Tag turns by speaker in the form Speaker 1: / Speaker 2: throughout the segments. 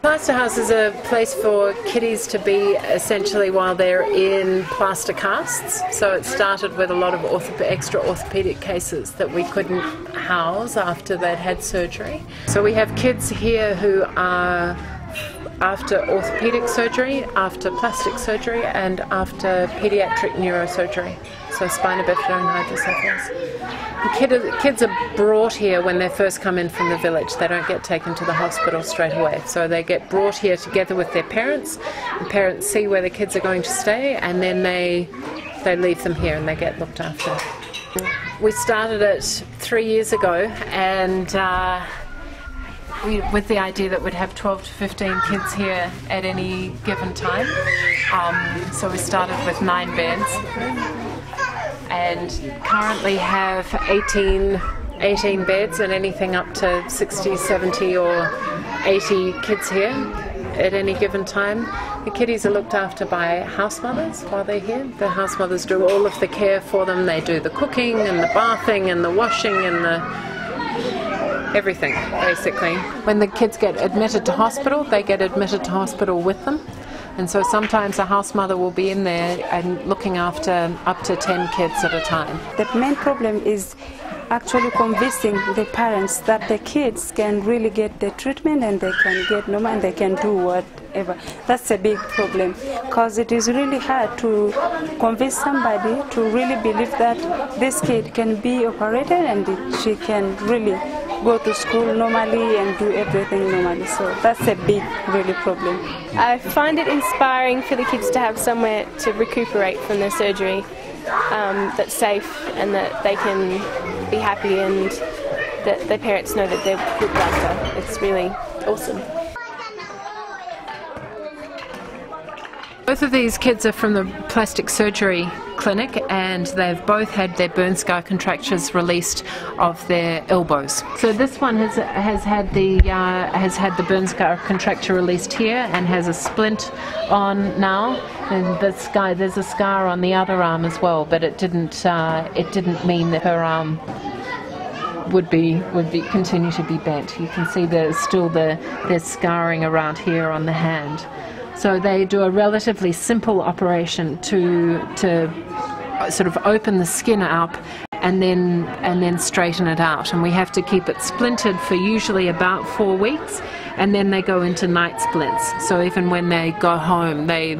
Speaker 1: Plasterhouse is a place for kiddies to be essentially while they're in plaster casts. So it started with a lot of extra orthopedic cases that we couldn't house after they'd had surgery. So we have kids here who are after orthopedic surgery, after plastic surgery, and after pediatric neurosurgery, so spina bifida and hydrocephalus. Kids are brought here when they first come in from the village. They don't get taken to the hospital straight away. So they get brought here together with their parents. The parents see where the kids are going to stay, and then they leave them here and they get looked after. We started it 3 years ago, and with the idea that we'd have 12 to 15 kids here at any given time. So we started with 9 beds. And currently have 18 beds and anything up to 60, 70 or 80 kids here at any given time. The kiddies are looked after by house mothers while they're here. The house mothers do all of the care for them. They do the cooking and the bathing and the washing and the everything, basically. When the kids get admitted to hospital, they get admitted to hospital with them. And so sometimes a house mother will be in there and looking after up to 10 kids at a time.
Speaker 2: The main problem is actually convincing the parents that the kids can really get the treatment and they can get normal and they can do whatever. That's a big problem, because it is really hard to convince somebody to really believe that this kid can be operated and she can really go to school normally and do everything normally. So that's a big really problem.
Speaker 3: I find it inspiring for the kids to have somewhere to recuperate from their surgery that's safe and that they can be happy and that their parents know that they're looked after. It's really awesome.
Speaker 1: Both of these kids are from the plastic surgery clinic, and they've both had their burn scar contractures released of their elbows. So this one has had the burn scar contracture released here and has a splint on now. And there's a scar on the other arm as well, but it didn't mean that her arm would continue to be bent. You can see there's still there's scarring around here on the hand. So they do a relatively simple operation to sort of open the skin up and then straighten it out. And we have to keep it splintered for usually about 4 weeks, and then they go into night splints. So even when they go home, they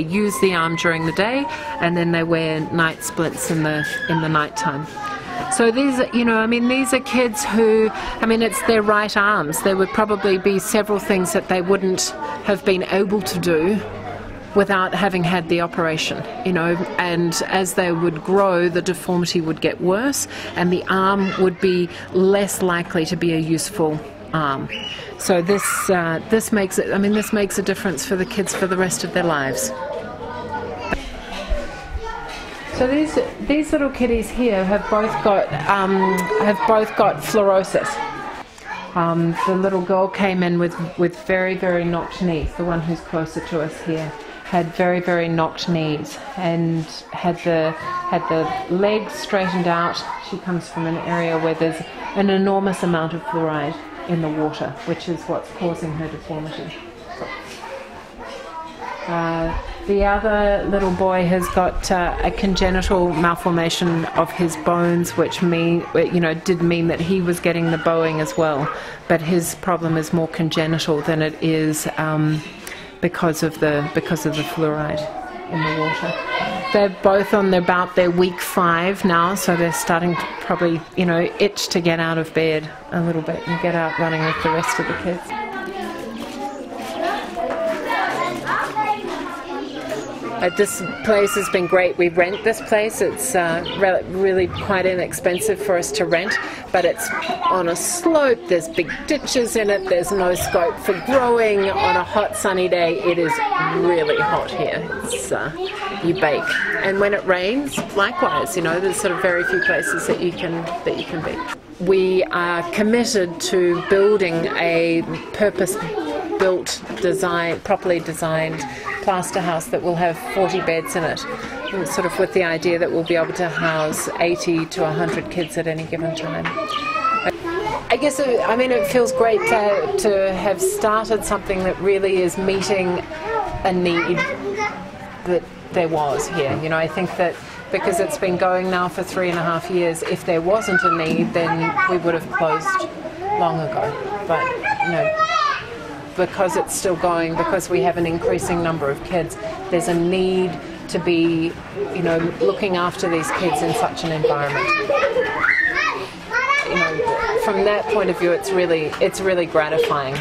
Speaker 1: use the arm during the day, and then they wear night splints in the night time. So these, these are kids who, it's their right arms. There would probably be several things that they wouldn't have been able to do without having had the operation, and as they would grow, the deformity would get worse and the arm would be less likely to be a useful arm. So this makes a difference for the kids for the rest of their lives. So these little kiddies here have both got fluorosis. The little girl came in with very, very knocked knees. The one who's closer to us here had very, very knocked knees and had the legs straightened out. She comes from an area where there's an enormous amount of fluoride in the water, which is what's causing her deformity. The other little boy has got a congenital malformation of his bones, which did mean that he was getting the bowing as well. But his problem is more congenital than it is because of the fluoride in the water. They're both on about their week 5 now, so they're starting to probably itch to get out of bed a little bit and get out running with the rest of the kids. This place has been great. We rent this place. It's really quite inexpensive for us to rent, but it's on a slope. There's big ditches in it. There's no scope for growing. On a hot sunny day, it is really hot here. It's, you bake. And when it rains, likewise, there's sort of very few places that you can be. We are committed to building a purpose-built, properly designed Plasterhouse that will have 40 beds in it, sort of with the idea that we'll be able to house 80 to 100 kids at any given time. I guess, it feels great to have started something that really is meeting a need that there was here. I think that because it's been going now for 3.5 years, if there wasn't a need, then we would have closed long ago. But, because it's still going, because we have an increasing number of kids, there's a need to be, looking after these kids in such an environment. From that point of view, it's really gratifying.